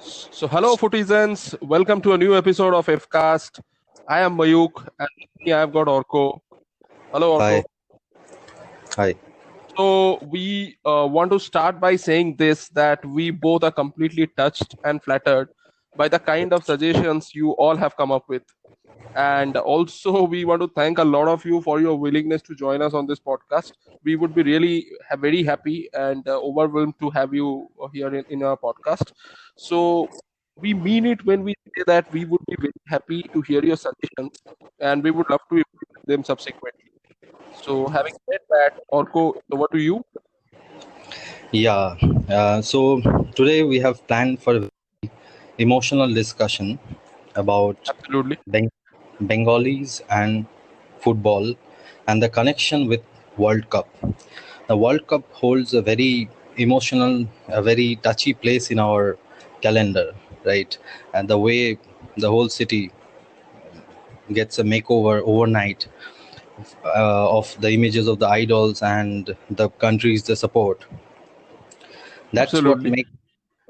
Hello, Footizens. Welcome to a new episode of Fcast. I am Mayuk, and with me I've got Orko. Hello, Hi, Orko. hi. So, we want to start by saying this that we both are completely touched and flattered by the kind of suggestions you all have come up with. And also, we want to thank a lot of you for your willingness to join us on this podcast. We would be really very happy and overwhelmed to have you here in our podcast. So, we mean it when we say that we would be very happy to hear your suggestions and we would love to implement them subsequently. So, having said that, Orko, over to you. Yeah, so today we have planned for a emotional discussion about Absolutely. Beng- Bengalis and football and the connection with World Cup. The World Cup holds a very emotional, a very touchy place in our calendar, right? And the way the whole city gets a makeover overnight of the images of the idols and the countries they support. That's what Absolutely. makes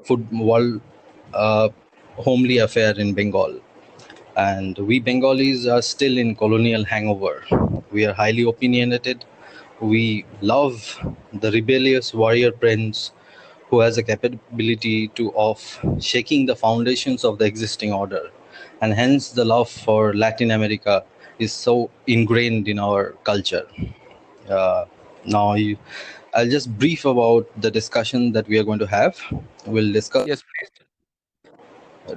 football a homely affair in Bengal. And we Bengalis are still in colonial hangover. We are highly opinionated. We love the rebellious warrior prince who has a capability to of shaking the foundations of the existing order. And hence the love for Latin America is so ingrained in our culture. Uh, now, I'll just brief about the discussion that we are going to have. We'll Yes, please.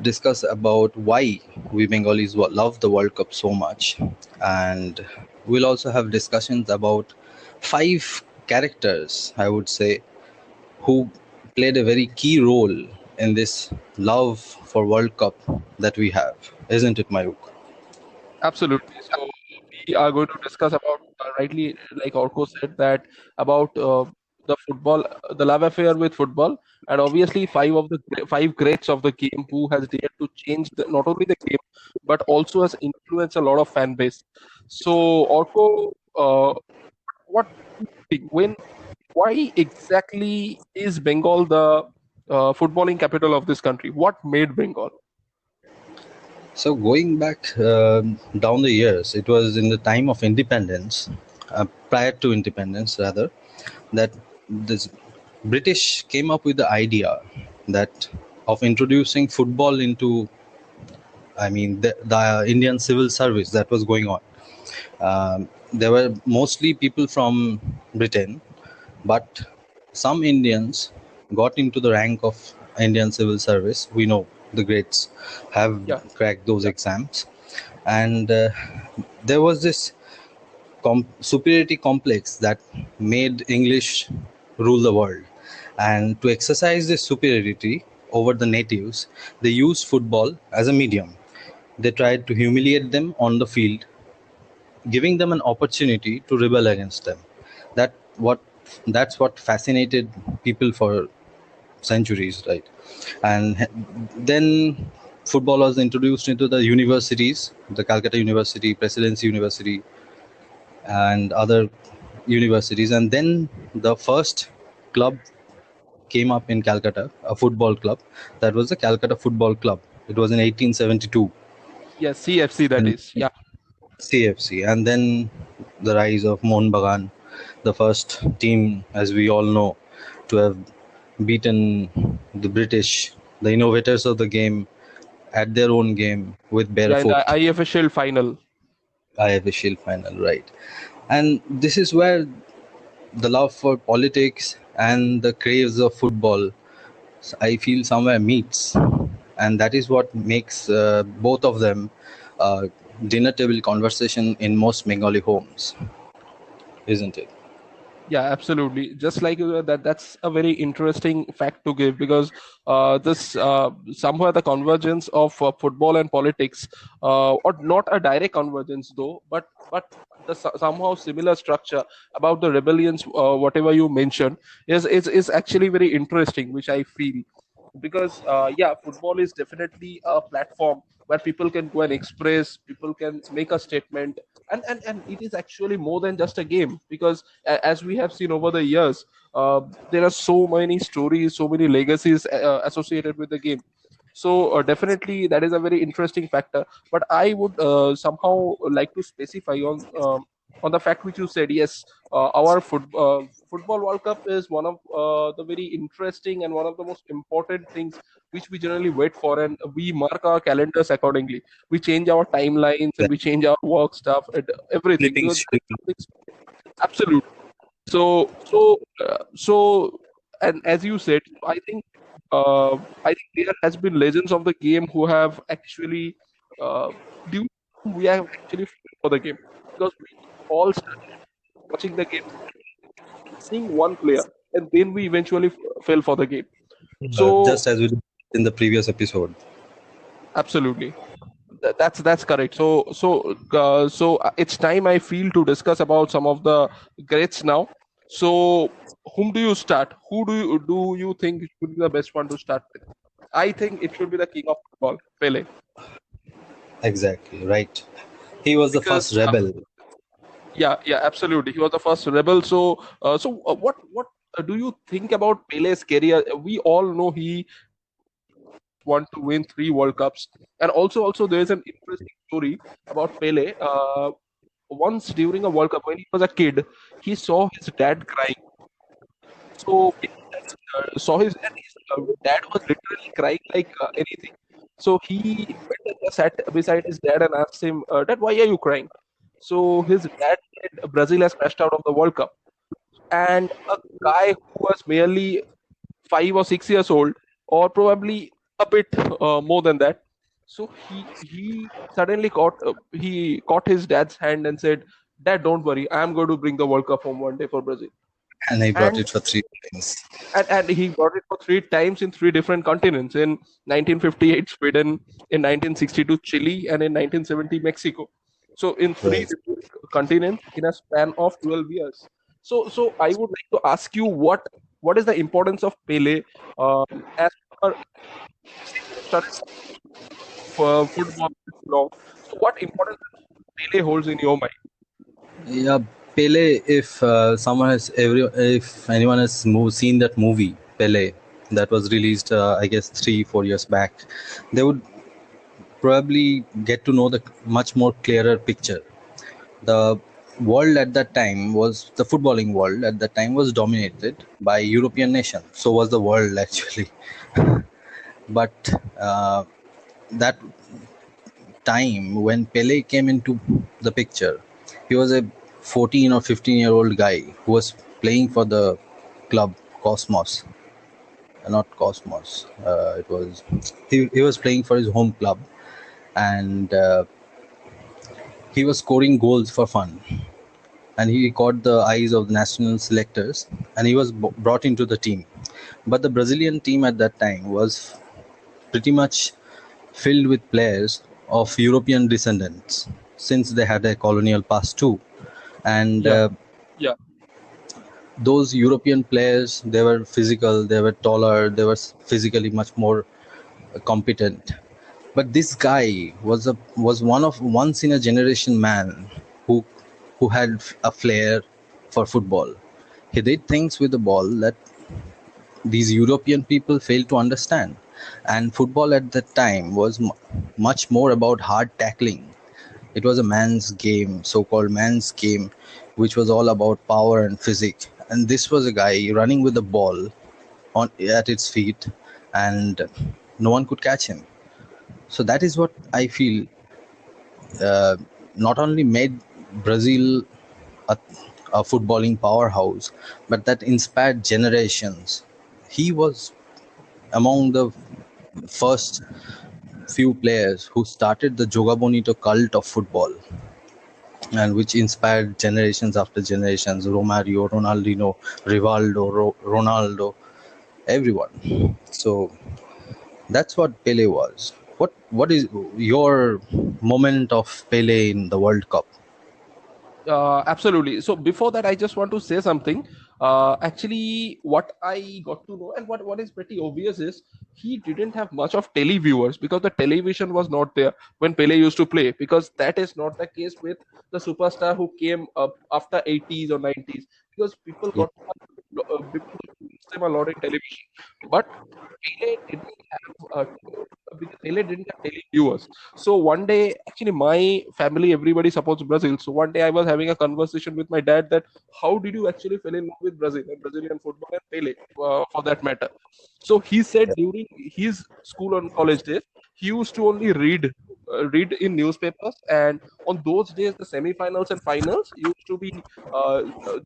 discuss about why we Bengalis love the World Cup so much, and we'll also have discussions about five characters, I would say, who played a very key role in this love for World Cup that we have, isn't it, Mayuk? Absolutely. So we are going to discuss about rightly, like Orko said, that about the football, the love affair with football, and obviously five greats of the game who has dared to change not only the game but also has influenced a lot of fan base. So Orko, what do you think? Why exactly is Bengal the footballing capital of this country? What made Bengal? So going back down the years, it was in the time of independence, prior to independence rather, that this British came up with the idea that of introducing football into, I mean, the Indian civil service that was going on. There were mostly people from Britain, but some Indians got into the rank of Indian civil service. We know the greats have Yeah, cracked those exams, and there was this superiority complex that made English rule the world. And to exercise this superiority over the natives, they used football as a medium. They tried to humiliate them on the field, giving them an opportunity to rebel against them. That what that's what fascinated people for centuries, right? And then football was introduced into the universities, the Calcutta University, Presidency University, and other universities. And then the first club came up in Calcutta, a football club. That was the Calcutta Football Club. It was in 1872 yes, CFC that in is. Yeah. CFC. And then the rise of Mohun Bagan, the first team, as we all know, to have beaten the British, the innovators of the game, at their own game with Yeah, in the barefoot. IFSL final. IFA Shield final, right? And this is where the love for politics and the craze of football, I feel, somewhere meets, and that is what makes both of them dinner table conversation in most Bengali homes, isn't it? Yeah, absolutely. Just like that's a very interesting fact to give because this somewhere the convergence of football and politics, or not a direct convergence though, but the somehow similar structure about the rebellions, whatever you mentioned, is actually very interesting, which I feel because yeah, football is definitely a platform where people can go and express, people can make a statement, and it is actually more than just a game because as we have seen over the years, there are so many stories, so many legacies associated with the game. So definitely that is a very interesting factor. But I would somehow like to specify on the fact which you said. Yes, our football World Cup is one of the very interesting and one of the most important things which we generally wait for, and we mark our calendars accordingly. We change our timelines and That we change our work stuff and everything sleeping because that is schedule. something absolute. So, and as you said, I think there has been legends of the game who have actually, uh, due to whom we have actually fallen for the game, because we all started watching the game, seeing one player, and then we eventually fell for the game. So, Just as we did in the previous episode. absolutely. That's correct. So it's time I feel to discuss about some of the greats now. So whom do you start? Who do you think should be the best one to start with? I think it should be the king of football, Pele, Exactly, right. He was the because first rebel. yeah, yeah, absolutely. He was the first rebel. So what do you think about Pele's career? We all know he was one to win 3 World Cups, and also there is an interesting story about Pele. Once during a World Cup when he was a kid, he saw his dad crying. So when he saw his and his dad was literally crying like anything. So he went and just sat beside his dad and asked him, "Dad, why are you crying?" So his dad said, "Brazil has crashed out of the World Cup." And a guy who was merely 5 or 6 years old, or probably a bit more than that. So he suddenly caught his dad's hand and said, "Dad, don't worry, I am going to bring the World Cup home one day for Brazil." And he brought And it for 3 times. and he brought it for 3 times in 3 different continents: in 1958 Sweden, in 1962 Chile, and in 1970 Mexico. So in three Right. different continents in a span of 12 years. So I would like to ask you, what is the importance of Pele, as per, since you have started football this long? So what importance does Pele holds in your mind? Yeah, Pele. If if anyone has seen that movie Pele, that was released, I guess 3 4 years back, they would probably get to know the much more clearer picture. The world at that time was the footballing world at that time was dominated by European nations. So was the world actually. But that time when Pele came into the picture, he was a 14 or 15-year-old guy who was playing for the club Cosmos. Not Cosmos. It was he was playing for his home club, and he was scoring goals for fun. And he caught the eyes of the national selectors, and he was brought into the team. But the Brazilian team at that time was pretty much filled with players of European descendants, since they had a colonial past too. And Yeah, yeah, those European players, they were physical, they were taller, they were physically much more competent. But this guy was one of once in a generation man who had a flair for football. He did things with the ball that these European people failed to understand. And football at that time was much more about hard tackling. It was a man's game, so-called man's game, which was all about power and physique. And this was a guy running with the ball on at its feet, and no one could catch him. So that is what I feel not only made Brazil a, a footballing powerhouse, but that inspired generations. He was among the first few players who started the Joga Bonito cult of football, and which inspired generations after generations. Romario, Ronaldinho, Rivaldo, Ronaldo, everyone. So that's what Pele was. What is your moment of Pele in the World Cup? absolutely. So before that, I just want to say something. Actually, what I got to know, and what is pretty obvious, is he didn't have much of televiewers because the television was not there when Pele used to play. Because that is not the case with the superstar who came up after 80s or 90s. Because people got to use them a lot in television, but Pele didn't have. Pele didn't have daily viewers. So one day, actually, my family, everybody supports Brazil. So one day I was having a conversation with my dad that how did you actually fall in love with Brazil and Brazilian football and Pele, for that matter? So he said during his school and college days, he used to only read in newspapers, and on those days the semi-finals and finals used to be,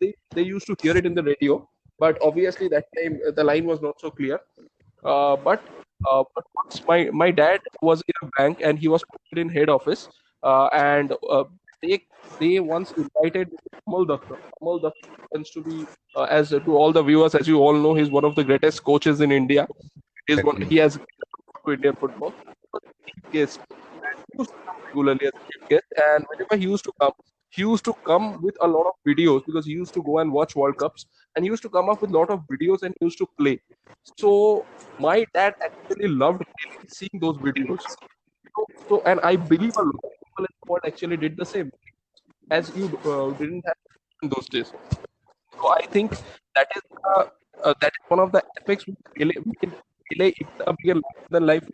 they used to hear it in the radio, but obviously that time the line was not so clear. But once my dad was in a bank and he was posted in head office, and they they once invited Kamal Datta. Kamal Datta happens to be, as to all the viewers, as you all know, he's one of the greatest coaches in India. Exactly. He has to Indian football. He was a chief guest, and he used to come regularly as a chief guest. And whenever he used to come with a lot of videos because he used to go and watch World Cups, and he used to come up with a lot of videos and he used to play. So my dad actually loved Pele, seeing those videos. And I believe a lot of people in the world actually did the same, as you didn't have in those days. So I think that is that is one of the aspects which made Pele even a bigger than life.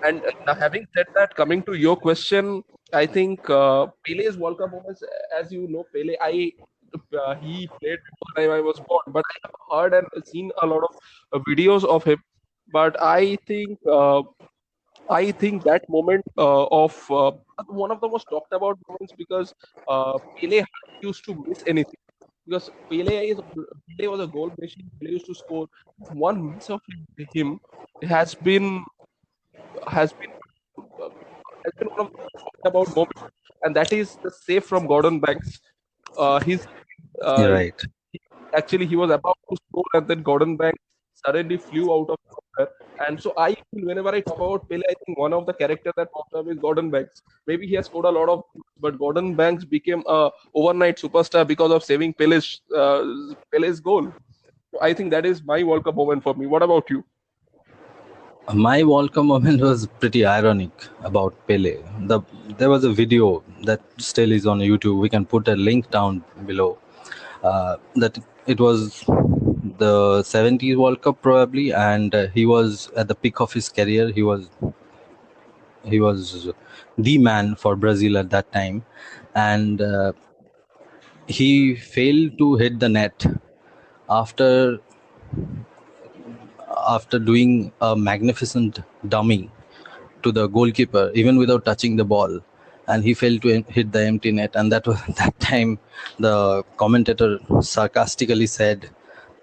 And having said that, coming to your question, I think Pele's World Cup moments, as you know, he played before the time I was born, but I have heard and seen a lot of videos of him. But I think that moment of one of the most talked about moments, because Pele hardly used to miss anything. Because Pele was a goal machine. Pele used to score. One miss of him has been has been uh, has been one of the most talked about moments, and that is the save from Gordon Banks. His You're uh, right. Actually, he was about to score, and then Gordon Banks suddenly flew out of nowhere. And so I feel whenever I talk about Pele, I think one of the characters that pops up is Gordon Banks. Maybe he has scored a lot of goals, but Gordon Banks became a overnight superstar because of saving Pele's goal. So I think that is my World Cup moment for me. What about you? My World Cup moment was pretty ironic about Pele. There was a video that still is on YouTube. We can put a link down below. That it was the 70s World Cup probably, and he was at the peak of his career. He was the man for Brazil at that time, and he failed to hit the net after doing a magnificent dummy to the goalkeeper even without touching the ball, and he failed to hit the empty net. And that was that time the commentator sarcastically said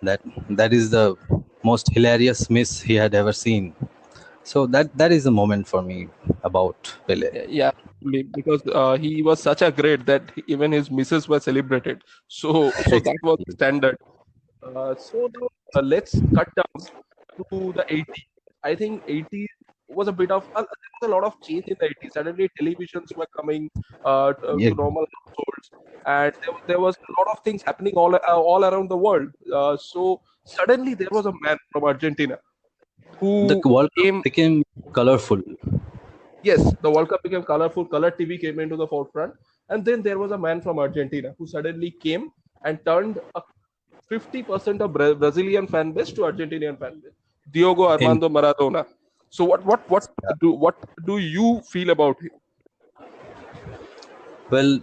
that that is the most hilarious miss he had ever seen. So that is a moment for me about Pele. Yeah, because he was such a great that even his misses were celebrated. So that was the Exactly. standard. So now, let's cut down to the 80s. I think 80s was a bit of there was a lot of change in the 80s. Suddenly, televisions were coming Yeah, to normal households, and there was a lot of things happening all around the world. So suddenly, there was a man from Argentina the who World Cup came. became colorful. Yes, the World Cup became colorful. Color TV came into the forefront, and then there was a man from Argentina who suddenly came and turned a 50% of Brazilian fan base to Argentinian fan base. Diogo In Armando Maradona. So what do you feel about him? well,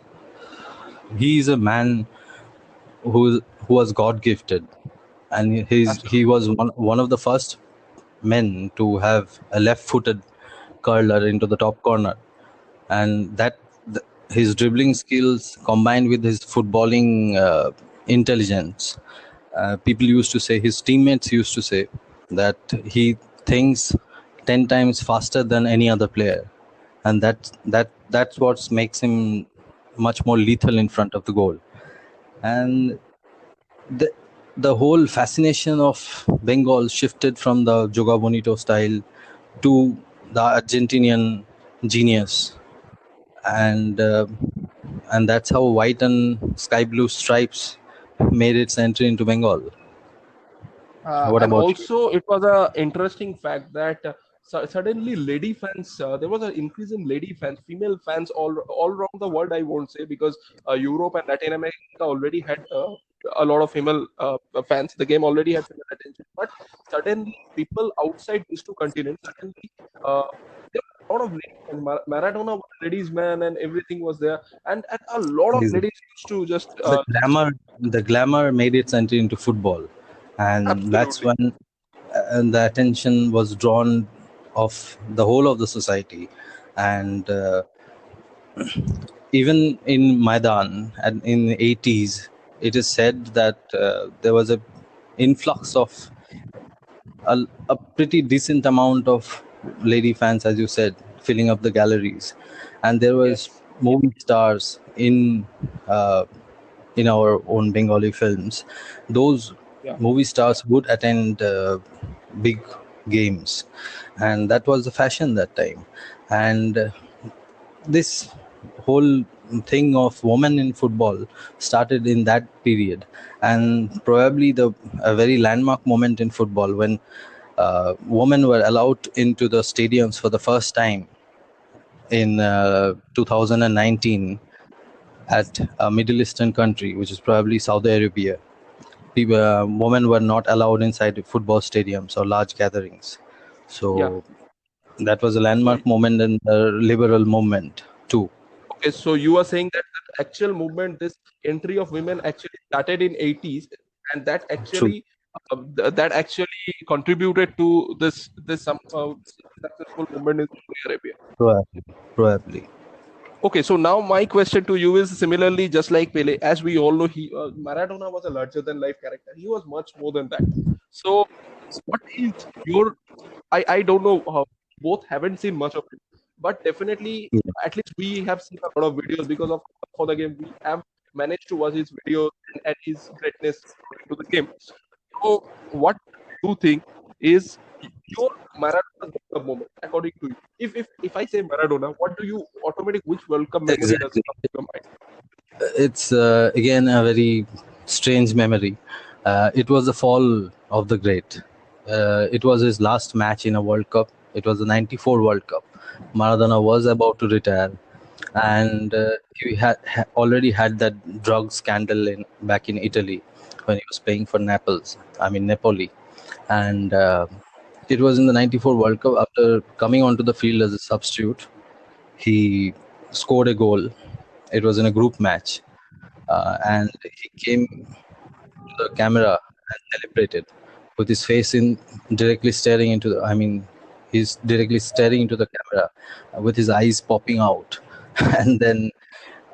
he is a man who was God gifted, and he Absolutely. was one of the first men to have a left-footed curler into the top corner, and his dribbling skills combined with his footballing intelligence. People used to say, his teammates used to say, that he thinks 10 times faster than any other player, and that's what makes him much more lethal in front of the goal. And the the whole fascination of Bengal shifted from the Joga Bonito style to the Argentinian genius, and that's how white and sky blue stripes made its entry into Bengal. What And about you? also, it was a interesting fact that suddenly lady fans, there was an increase in lady fans, female fans all around the world. I won't say, because Europe and Latin America already had a lot of female fans. The game already had female attention, but suddenly people outside these two continents suddenly there were a lot of ladies, and Maradona was a ladies man and everything was there, and a lot of Exactly. ladies used to The just glamour made its entry into football, and that's absolutely when the attention was drawn of the whole of the society. And even in Maidan and in 80s, it is said that there was a influx of a pretty decent amount of lady fans, as you said, filling up the galleries, and there was yes movie stars uh, in our own Bengali films. Those yeah movie stars would attend big games, and that was the fashion that time. And this whole thing of women in football started in that period, and probably the a very landmark moment in football when women were allowed into the stadiums for the first time in 2019 at a Middle Eastern country, which is probably Saudi Arabia. People, women were not allowed inside football stadiums or large gatherings. yeah So that was a so landmark moment in the liberal movement too. okay, so you are saying that the actual movement, this entry of women actually started in 80s, and True, that actually contributed to this some successful movement in Saudi Arabia. probably, probably. Okay, so now my question to you is similarly, just like Pele, as we all know, he Maradona was a larger than life character. He was much more than that. So, what is your? I don't know. Both haven't seen much of it, but definitely, Yeah. at least we have seen a lot of videos because of for the game. We have managed to watch his videos and his greatness into the game. So, what do you think is your Maradona World Cup moment, according to you? If I say Maradona, what do you automatic which World Cup memory does Exactly. come to your mind? It's again a very strange memory. It was the fall of the great. It was his last match in a World Cup. It was the '94 World Cup. Maradona was about to retire, and he had already had that drug scandal in back in Italy when he was playing for Naples. I mean Napoli, and it was in the '94 World Cup. After coming onto the field as a substitute, he scored a goal. It was in a group match, and he came to the camera and celebrated with his face in directly staring into the. I mean, he's directly staring into the camera with his eyes popping out, and then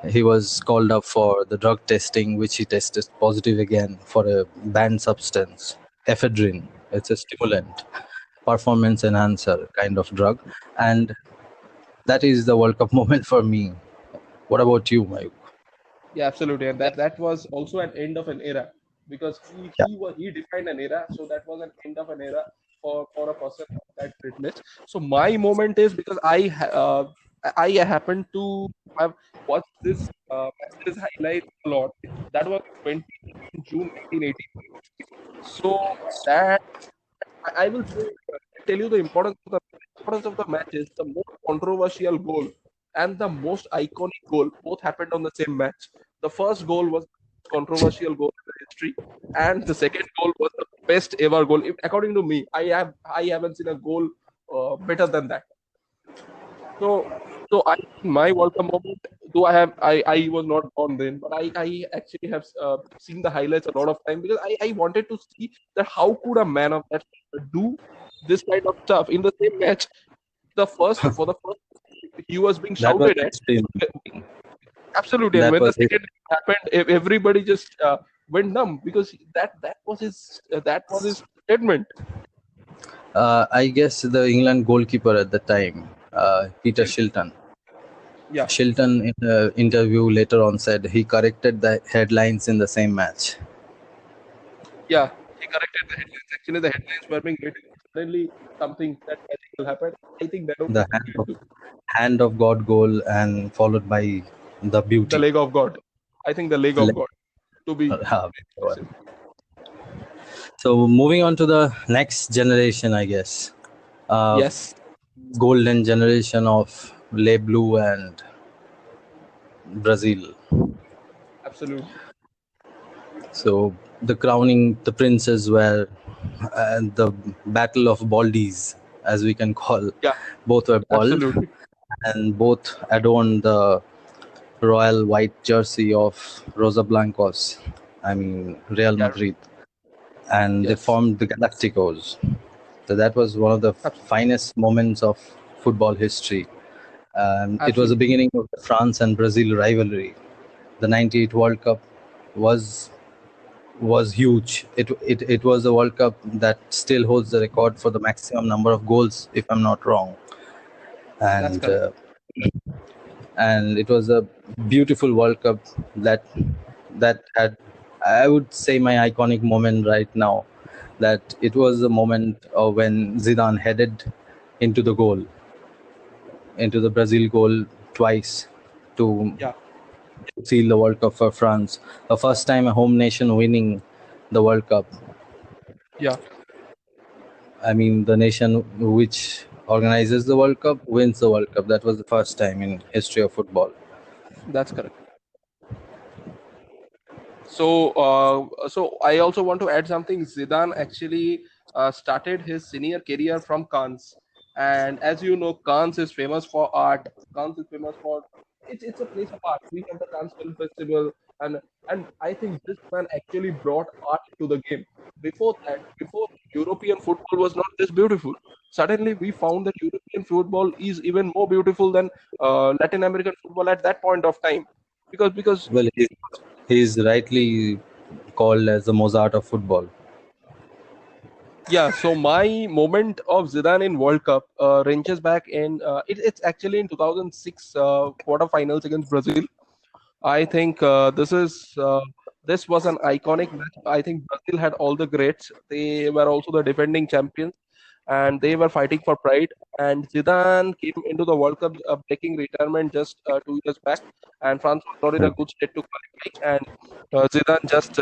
he was called up for the drug testing, which he tested positive again for a banned substance, ephedrine. It's a stimulant, performance enhancer kind of drug, and that is the World Cup moment for me. What about you, Mayuk? Yeah, absolutely, and that was also an end of an era because Yeah, he defined an era, so that was an end of an era for a person of that greatness. So my moment is because I happened to have watched this matches highlight a lot. That was 22nd June 1980. So that I will say, tell you the importance of the match is the most controversial goal and the most iconic goal both happened on the same match. The first goal was the most controversial goal in the history, and the second goal was the best ever goal. According to me, I haven't seen a goal better than that. So, so I in my World Cup moment, though I was not born then, but I actually have seen the highlights a lot of time because I wanted to see that how could a man of that do this kind of stuff in the same match. For the first he was being that was shouted at. extreme. Absolutely, and That when the was it. second happened, everybody just went numb because that was his statement. I guess the England goalkeeper at the time, Peter Shilton. Shilton. Yeah, Shilton, in an interview later on, said he corrected the headlines in the same match. yeah, he corrected the headlines. Actually, the headlines were being written. Suddenly, something that magical happened. I think that only The he can do. hand of God goal, and followed by the The beauty. leg of God. I think the leg of God. To be precise. So moving on to the next generation, I guess, uh, Yes, golden generation of Le Blue and Brazil. absolutely. So the crowning the princes were. the Battle of Baldies, as we can call. Yeah, Both were bald, absolutely. and both adorned the royal white jersey of Rosa Blancos, I mean Real Yeah, Madrid, and they yes, formed the Galacticos. So that was one of the finest moments of football history. It was the absolutely. beginning of the France and Brazil rivalry. The '98 World Cup was was huge. It was a World Cup that still holds the record for the maximum number of goals, if I'm not wrong. That's And correct. it was a beautiful World Cup that had, I would say, my iconic moment right now. That it was the moment of when Zidane headed into the goal, into the Brazil goal twice to Yeah, seal the World Cup for France. The first time a home nation winning the World Cup. yeah, I mean, the nation which organizes the World Cup wins the World Cup. That was the first time in history of football. that's correct. So I also want to add something. Zidane actually started his senior career from Cannes, and as you know, Cannes is famous for art. Cannes is famous for it's a place of art. We have the Cannes Film Festival, and I think this man actually brought art to the game. Before that, before European football was not this beautiful. Suddenly, we found that European football is even more beautiful than Latin American football at that point of time, because Well, he's rightly called as the Mozart of football. yeah, so my moment of Zidane in World Cup ranges back in it's actually in 2006 quarterfinals against Brazil. I think this was an iconic match. I think Brazil had all the greats. They were also the defending champions, and they were fighting for pride. And Zidane came into the World Cup breaking retirement just 2 years back, and France was not in a good state to qualify. And Zidane just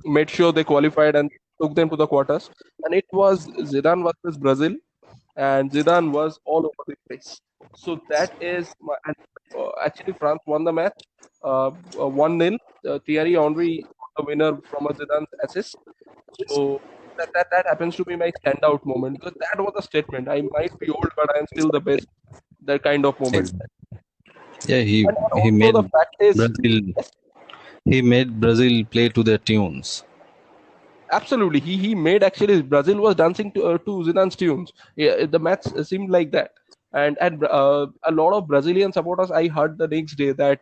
made sure they qualified and took them to the quarters. And it was Zidane versus Brazil, and Zidane was all over the place. So that is my, and, actually France won the match 1-0. Thierry Henry got the winner from a Zidane's assist. So that happens to be my standout moment because that was a statement. I might be old, but I am still the best. That kind of moment. Exactly. Yeah, And he also made the fact is, Brazil yes, he made Brazil play to their tunes. absolutely. He made actually Brazil was dancing to Zidane's tunes. Yeah, the match seemed like that. And a lot of Brazilian supporters I heard the next day that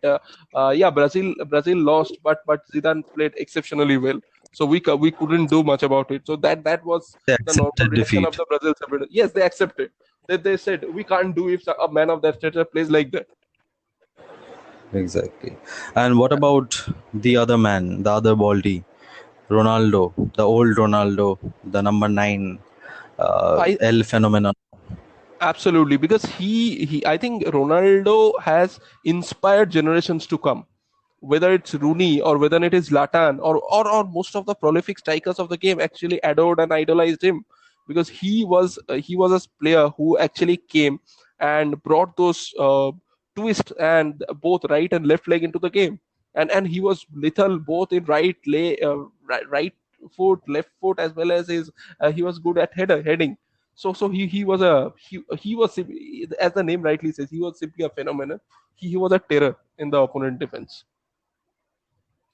yeah, Brazil lost, but Zidane played exceptionally well. So we couldn't do much about it. So that was They the normal accepted reaction of defeat. the Brazil supporters. Yes, they accepted. They said we can't do if a man of that stature plays like that. Exactly. And what about the other man, the other Baldy, Ronaldo, the old Ronaldo, the number nine, I El Phenomenon? Absolutely, because he I think Ronaldo has inspired generations to come, whether it's Rooney or whether it is Latan or most of the prolific strikers of the game actually adored and idolized him because he was a player who actually came and brought those twists and both right and left leg into the game, and he was lethal both in right foot, left foot, as well as his he was good at heading. So he was as the name rightly says, he was simply a phenomenon. He was a terror in the opponent defense.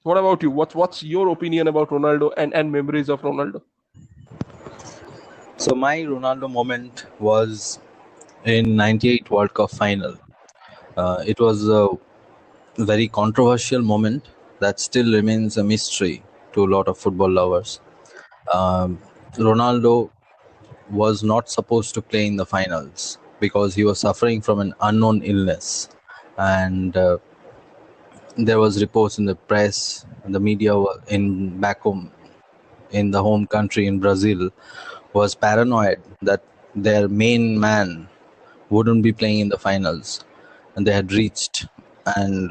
What about you? What's your opinion about Ronaldo and memories of Ronaldo? So my Ronaldo moment was in '98 World Cup final. It was a very controversial moment that still remains a mystery to a lot of football lovers. Ronaldo was not supposed to play in the finals because he was suffering from an unknown illness, and there was reports in the press and the media in back home in the home country in Brazil was paranoid that their main man wouldn't be playing in the finals, and they had reached, and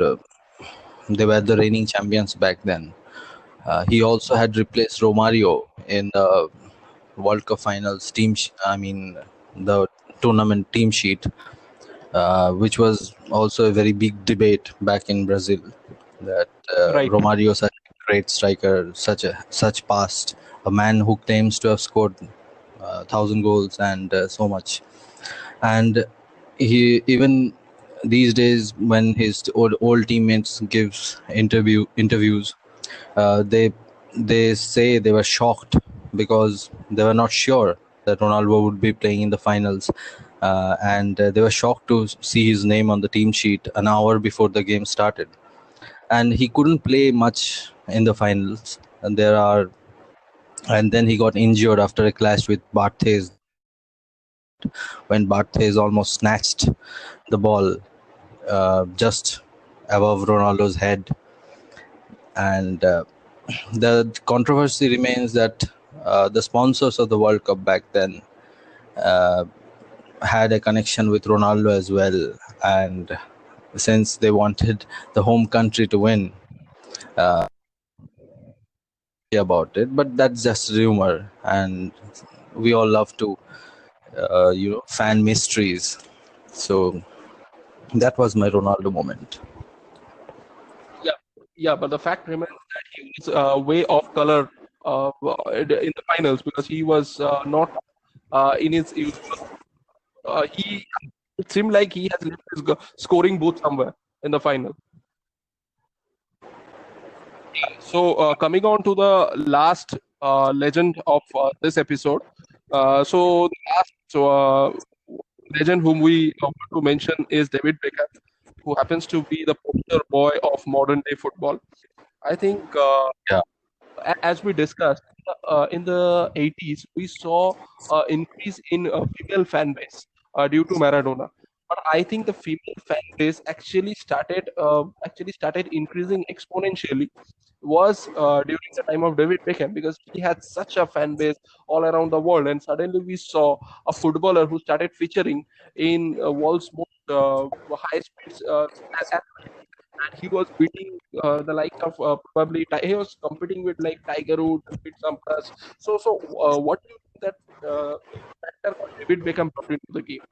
they were the reigning champions back then. He also had replaced Romario in the World Cup finals I mean, the tournament team sheet, which was also a very big debate back in Brazil. That Right. Romario, such a great striker, such past, a man who claims to have scored 1,000 goals and so much. And he even these days, when his old teammates gives interviews, they say they were shocked because they were not sure that Ronaldo would be playing in the finals, and they were shocked to see his name on the team sheet an hour before the game started. And he couldn't play much in the finals. And then he got injured after a clash with Barthez, when Barthez almost snatched the ball just above Ronaldo's head. And the controversy remains that the sponsors of the World Cup back then had a connection with Ronaldo as well, and since they wanted the home country to win, about it. But that's just rumor, and we all love to, fan mysteries. So that was my Ronaldo moment. Yeah, yeah, but the fact remains that he was way off color in the finals because he was not in his usual. He it seemed like he has left his scoring booth somewhere in the final. So coming on to the last legend of this episode. So the last legend whom we want to mention is David Beckham, who happens to be the poster boy of modern day football. I think Yeah. as we discussed in the 80s, we saw increase in female fan base due to Maradona. But I think the female fan base actually started increasing exponentially was during the time of David Beckham, because he had such a fan base all around the world, and suddenly we saw a footballer who started featuring in world's most high speeds and he was beating the like of probably he was competing with like Tiger Woods, Pete Sampras. So what do you think that factor called David Beckham brought into the game?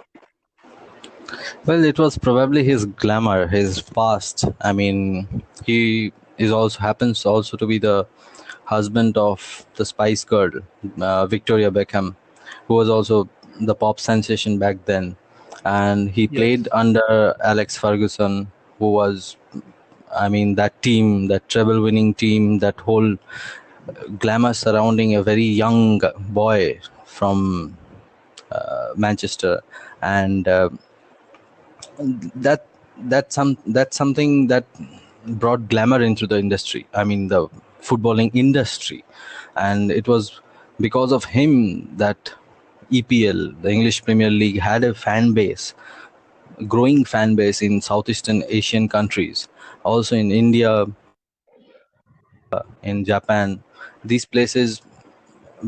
Well, it was probably his glamour, his past. I mean, he is also happens also to be the husband of the Spice Girl, Victoria Beckham, who was also the pop sensation back then, and he played Yes. under Alex Ferguson, who was, I mean, that team, that treble-winning team, that whole glamour surrounding a very young boy from Manchester, and that that's something that brought glamour into the industry. I mean, the footballing industry, and it was because of him that EPL, the English Premier League, had a fan base, growing fan base in Southeastern Asian countries, also in India, in Japan. These places,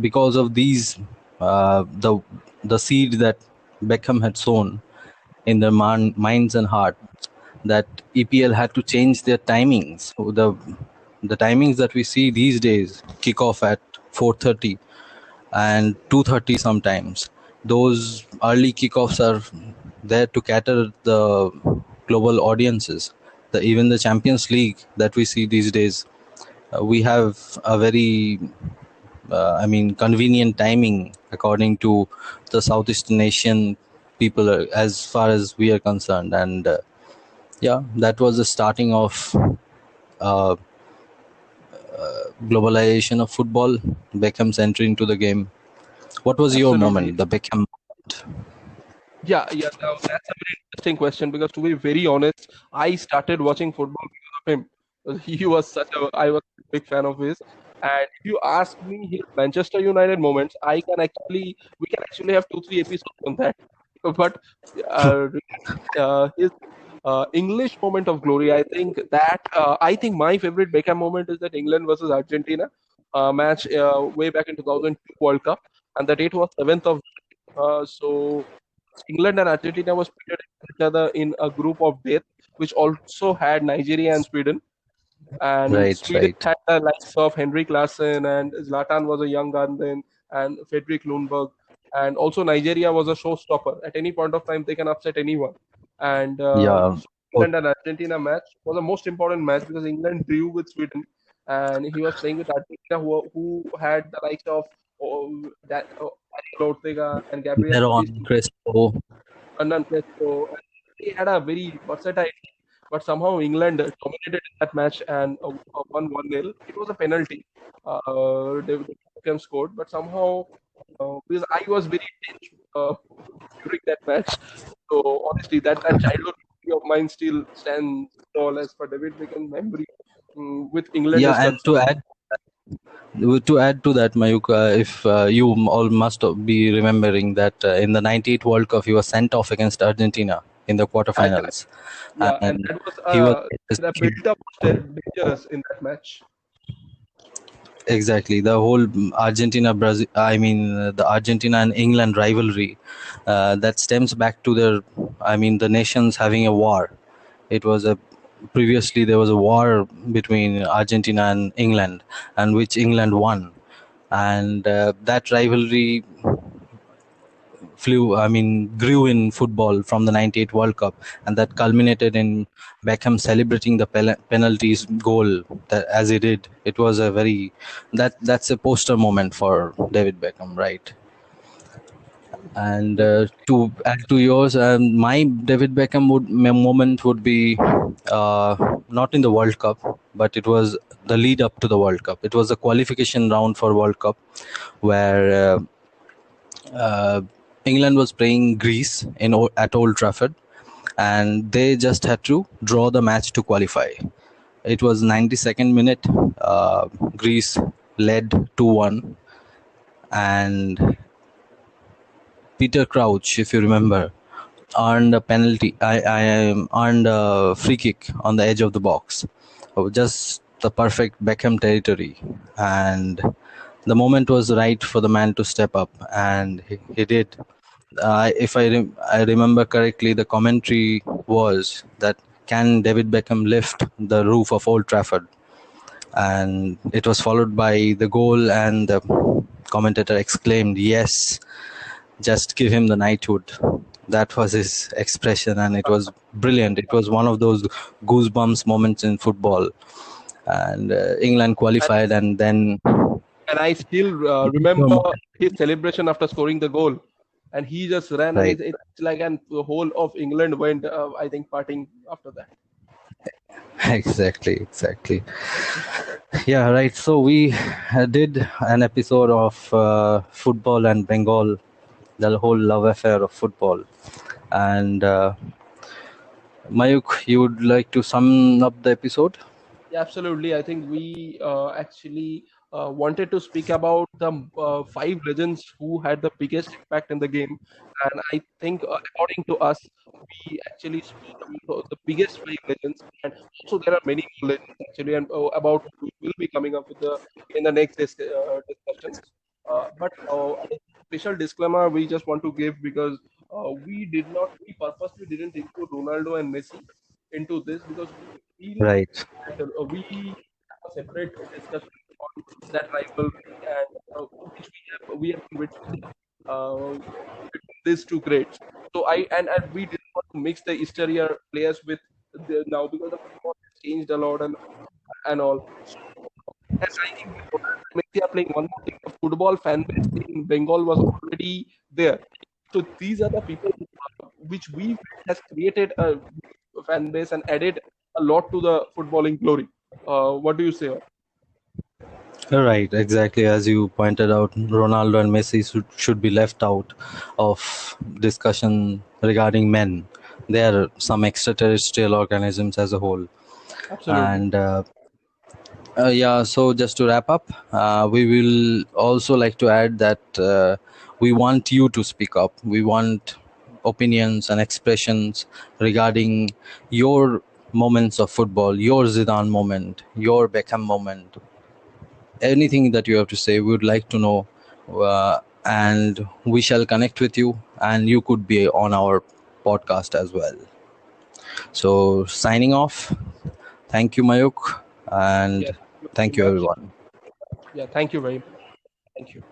because of these, the seed that Beckham had sown in their minds and hearts, that EPL had to change their timings. So the timings that we see these days, kick off at 4:30 and 2:30 sometimes. Those early kickoffs are there to cater the global audiences. Even the Champions League that we see these days, we have a very, I mean, convenient timing according to the Southeastern Asian people, as far as we are concerned. And yeah, that was the starting of uh, globalization of football, Beckham's entry into the game. What was your Absolutely. moment, the Beckham? Yeah, yeah, that's a very interesting question because to be very honest, I started watching football because of him. He was I was a big fan of his. And if you ask me his Manchester United moments, we can actually have 2, 3 episodes on that. But his English moment of glory, I think my favorite Beckham moment is that England versus Argentina match way back in 2002 World Cup, and the date was 7th of so England and Argentina was pitted against each other in a group of death, which also had Nigeria and Sweden. And Right, Sweden right. had the likes of Henry Klassen, and Zlatan was a young gun then, and Fredrik Lundberg. And also Nigeria was a showstopper. At any point of time, they can upset anyone. And Yeah. so Oh, England and Argentina match was the most important match because England drew with Sweden, and he was playing with Argentina, who had the likes of Daniel Ortega and Gabriel Jesus, Theron, Crespo. Hernan Crespo. And they had a very versatile team, but somehow England dominated in that match and won 1-0. It was a penalty. David Beckham scored, but somehow because I was very tense during that match. So honestly, that childhood memory of mine still stands tall as for David Beckham memory with England Yeah, is and concerned. to add to that, Mayuk, if you all must be remembering that in the '98 World Cup, he was sent off against Argentina in the Yeah, quarterfinals, yeah, and and that was he was the build-up was dangerous in that match. exactly the whole Argentina Brazil. I mean, the Argentina and England rivalry that stems back to their. I mean, the nations having a war. It was a previously there was a war between Argentina and England, and which England won, and that rivalry grew in football from the '98 World Cup, and that culminated in Beckham celebrating the penalties goal that as he did. It was a very that's a poster moment for David Beckham, right? And to add to yours, my David Beckham moment would be not in the World Cup, but it was the lead up to the World Cup. It was the qualification round for World Cup, where uh, England was playing Greece at Old Trafford, and they just had to draw the match to qualify. It was 92nd minute. Greece led 2-1, and Peter Crouch, if you remember, earned a penalty. I earned a free kick on the edge of the box. Just the perfect Beckham territory, and the moment was right for the man to step up, and he did. If I remember correctly, the commentary was that can David Beckham lift the roof of Old Trafford? And it was followed by the goal, and the commentator exclaimed, "Yes, just give him the knighthood." That was his expression, and it was brilliant. It was one of those goosebumps moments in football. And England And, qualified, and then and I still remember his celebration after scoring the goal, and he just ran, and right, it's like and the whole of England went, I think, partying after that. exactly. Yeah, right. So we did an episode of football and Bengal, the whole love affair of football. And Mayuk, you would like to sum up the episode? Yeah, absolutely. I think we actually wanted to speak about the five legends who had the biggest impact in the game. And I think, according to us, we actually spoke about the biggest five legends. And also, there are many more legends actually, and about we will be coming up with the in the next discussions. But I think special disclaimer we just want to give because we purposely didn't include Ronaldo and Messi into this because we feel Right, that we have a separate discussion on that rivalry and which we have been witnessing between these two greats. So and we didn't want to mix the Hysteria players with the now because the football has changed a lot and all. So, and I think with Ronaldo and Messi are playing one more thing. The football fan base in Bengal was already there. So these are the people which we felt has created a fan base and added a lot to the footballing glory. What do you say? right, exactly. As you pointed out, Ronaldo and Messi should be left out of discussion regarding men. They are some extraterrestrial organisms as a whole. Absolutely. And yeah, so just to wrap up, we will also like to add that we want you to speak up. We want opinions and expressions regarding your moments of football, your Zidane moment, your Beckham moment, anything that you have to say. We would like to know, and we shall connect with you, and you could be on our podcast as well. So, signing off. Thank you, Mayuk, Yeah. and Thank you thank very you, much. everyone. Yeah. Thank you very much. Thank you.